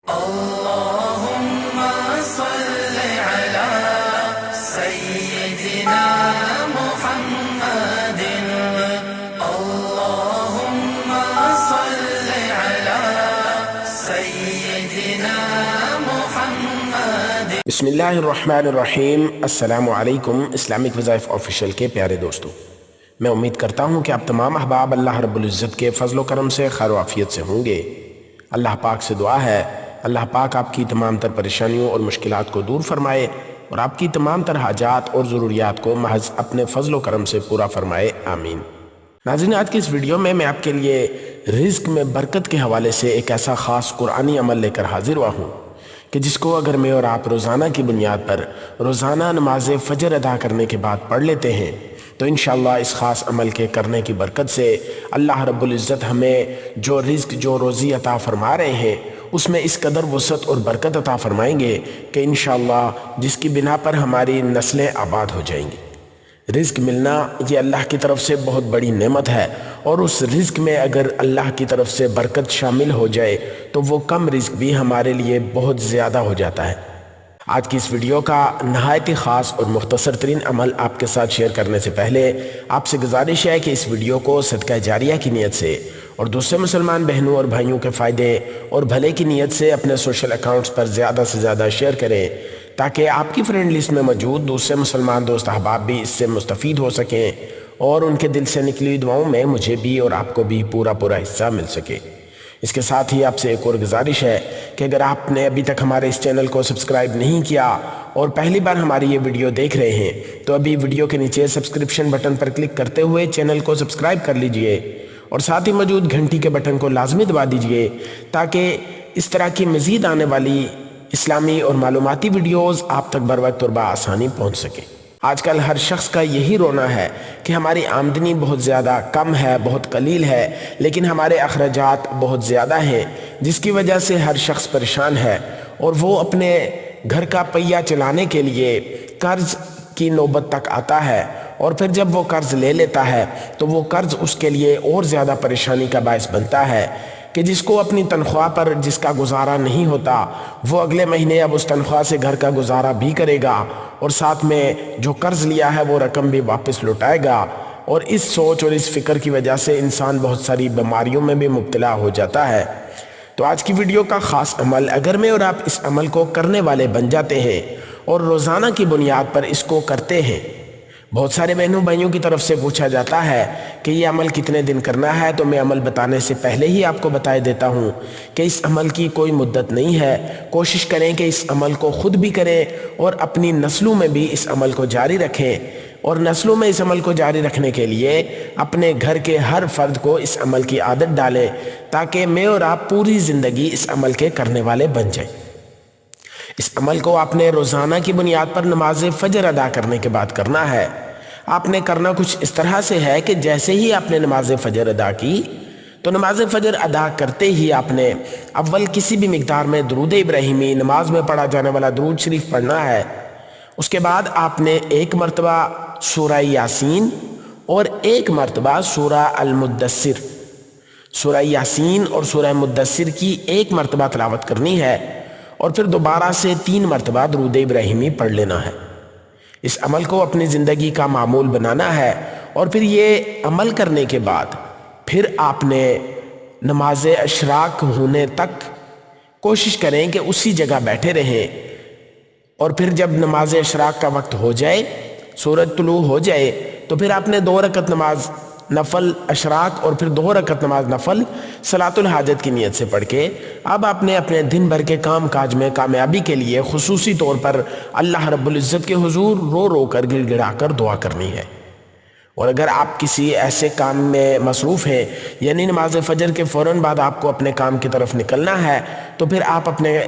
اللهم صل على سيدنا محمد اللهم صل على سيدنا محمد بسم اللہ الرحمن الرحیم۔ السلام علیکم اسلامک وظائف آفیشیل کے پیارے دوستو، میں امید کرتا ہوں کہ آپ تمام احباب اللہ رب العزت کے فضل و کرم سے خیر و عافیت سے ہوں گے۔ اللہ پاک سے دعا ہے اللہ پاک آپ کی تمام تر پریشانیوں اور مشکلات کو دور فرمائے اور آپ کی تمام تر حاجات اور ضروریات کو محض اپنے فضل و کرم سے پورا فرمائے، آمین۔ ناظرین، آج کی اس ویڈیو میں آپ کے لیے رزق میں برکت کے حوالے سے ایک ایسا خاص قرآنی عمل لے کر حاضر ہوا ہوں کہ جس کو اگر میں اور آپ روزانہ کی بنیاد پر روزانہ نماز فجر ادا کرنے کے بعد پڑھ لیتے ہیں تو انشاءاللہ اس خاص عمل کے کرنے کی برکت سے اللہ رب العزت ہمیں جو رزق جو روزی عطا فرما رہے ہیں اس میں اس قدر وسعت اور برکت عطا فرمائیں گے کہ انشاءاللہ جس کی بنا پر ہماری نسلیں آباد ہو جائیں گی۔ رزق ملنا یہ اللہ کی طرف سے بہت بڑی نعمت ہے، اور اس رزق میں اگر اللہ کی طرف سے برکت شامل ہو جائے تو وہ کم رزق بھی ہمارے لیے بہت زیادہ ہو جاتا ہے۔ آج کی اس ویڈیو کا نہایت خاص اور مختصر ترین عمل آپ کے ساتھ شیئر کرنے سے پہلے آپ سے گزارش ہے کہ اس ویڈیو کو صدقہ جاریہ کی نیت سے اور دوسرے مسلمان بہنوں اور بھائیوں کے فائدے اور بھلے کی نیت سے اپنے سوشل اکاؤنٹس پر زیادہ سے زیادہ شیئر کریں تاکہ آپ کی فرینڈ لسٹ میں موجود دوسرے مسلمان دوست احباب بھی اس سے مستفید ہو سکیں اور ان کے دل سے نکلی ہوئی دعاؤں میں مجھے بھی اور آپ کو بھی پورا حصہ مل سکے۔ اس کے ساتھ ہی آپ سے ایک اور گزارش ہے کہ اگر آپ نے ابھی تک ہمارے اس چینل کو سبسکرائب نہیں کیا اور پہلی بار ہماری یہ ویڈیو دیکھ رہے ہیں تو ابھی ویڈیو کے نیچے سبسکرپشن بٹن پر کلک کرتے ہوئے چینل کو سبسکرائب کر لیجئے اور ساتھ ہی موجود گھنٹی کے بٹن کو لازمی دبا دیجئے تاکہ اس طرح کی مزید آنے والی اسلامی اور معلوماتی ویڈیوز آپ تک بر وقت اور بآسانی پہنچ سکیں۔ آج کل ہر شخص کا یہی رونا ہے کہ ہماری آمدنی بہت زیادہ کم ہے، بہت قلیل ہے، لیکن ہمارے اخراجات بہت زیادہ ہیں، جس کی وجہ سے ہر شخص پریشان ہے اور وہ اپنے گھر کا پہیہ چلانے کے لیے قرض کی نوبت تک آتا ہے، اور پھر جب وہ قرض لے لیتا ہے تو وہ قرض اس کے لیے اور زیادہ پریشانی کا باعث بنتا ہے کہ جس کو اپنی تنخواہ پر جس کا گزارا نہیں ہوتا وہ اگلے مہینے اب اس تنخواہ سے گھر کا گزارا بھی کرے گا اور ساتھ میں جو قرض لیا ہے وہ رقم بھی واپس لوٹائے گا، اور اس سوچ اور اس فکر کی وجہ سے انسان بہت ساری بیماریوں میں بھی مبتلا ہو جاتا ہے۔ تو آج کی ویڈیو کا خاص عمل، اگر میں اور آپ اس عمل کو کرنے والے بن جاتے ہیں اور روزانہ کی بنیاد پر اس کو کرتے ہیں، بہت سارے بہنوں بھائیوں کی طرف سے پوچھا جاتا ہے کہ یہ عمل کتنے دن کرنا ہے، تو میں عمل بتانے سے پہلے ہی آپ کو بتائے دیتا ہوں کہ اس عمل کی کوئی مدت نہیں ہے۔ کوشش کریں کہ اس عمل کو خود بھی کریں اور اپنی نسلوں میں بھی اس عمل کو جاری رکھیں، اور نسلوں میں اس عمل کو جاری رکھنے کے لیے اپنے گھر کے ہر فرد کو اس عمل کی عادت ڈالیں تاکہ میں اور آپ پوری زندگی اس عمل کے کرنے والے بن جائیں۔ اس عمل کو آپ نے روزانہ کی بنیاد پر نماز فجر ادا کرنے کے بعد کرنا ہے۔ آپ نے کرنا کچھ اس طرح سے ہے کہ جیسے ہی آپ نے نماز فجر ادا کی تو نماز فجر ادا کرتے ہی آپ نے اول کسی بھی مقدار میں درود ابراہیمی، نماز میں پڑھا جانے والا درود شریف پڑھنا ہے۔ اس کے بعد آپ نے ایک مرتبہ سورہ یاسین اور ایک مرتبہ سورہ المدثر، سورہ یاسین اور سورہ مدثر کی ایک مرتبہ تلاوت کرنی ہے، اور پھر دوبارہ سے 3 مرتبہ درود ابراہیمی پڑھ لینا ہے۔ اس عمل کو اپنی زندگی کا معمول بنانا ہے، اور پھر یہ عمل کرنے کے بعد پھر آپ نے نماز اشراق ہونے تک کوشش کریں کہ اسی جگہ بیٹھے رہیں، اور پھر جب نماز اشراق کا وقت ہو جائے، سورج طلوع ہو جائے، تو پھر آپ نے 2 رکعت نماز نفل اشراق اور پھر 2 رکعت نماز نفل صلاۃ الحاجت کی نیت سے پڑھ کے اب آپ نے اپنے دن بھر کے کام کاج میں کامیابی کے لیے خصوصی طور پر اللہ رب العزت کے حضور رو رو کر گڑ گڑا کر دعا کرنی ہے۔ اور اگر آپ کسی ایسے کام میں مصروف ہیں، یعنی نماز فجر کے فوراً بعد آپ کو اپنے کام کی طرف نکلنا ہے، تو پھر آپ اپنے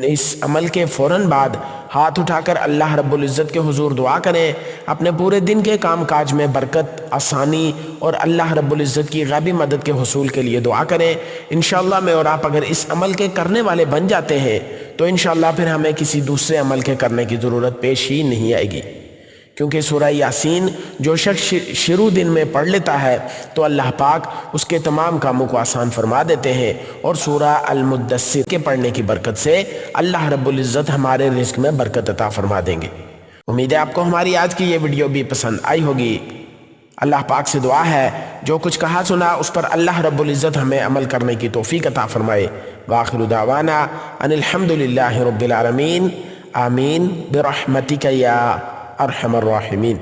اس عمل کے فوراً بعد ہاتھ اٹھا کر اللہ رب العزت کے حضور دعا کریں، اپنے پورے دن کے کام کاج میں برکت، آسانی اور اللہ رب العزت کی غیبی مدد کے حصول کے لیے دعا کریں۔ انشاءاللہ میں اور آپ اگر اس عمل کے کرنے والے بن جاتے ہیں تو انشاءاللہ پھر ہمیں کسی دوسرے عمل کے کرنے کی ضرورت پیش ہی نہیں آئے گی، کیونکہ سورہ یاسین جو شخص شروع دن میں پڑھ لیتا ہے تو اللہ پاک اس کے تمام کاموں کو آسان فرما دیتے ہیں، اور سورہ المدثر کے پڑھنے کی برکت سے اللہ رب العزت ہمارے رزق میں برکت عطا فرما دیں گے۔ امید ہے آپ کو ہماری آج کی یہ ویڈیو بھی پسند آئی ہوگی۔ اللہ پاک سے دعا ہے جو کچھ کہا سنا اس پر اللہ رب العزت ہمیں عمل کرنے کی توفیق عطا فرمائے۔ وآخر دعوانا ان الحمدللہ رب العالمین، آمین برحمتک یا ارحم الراحمین۔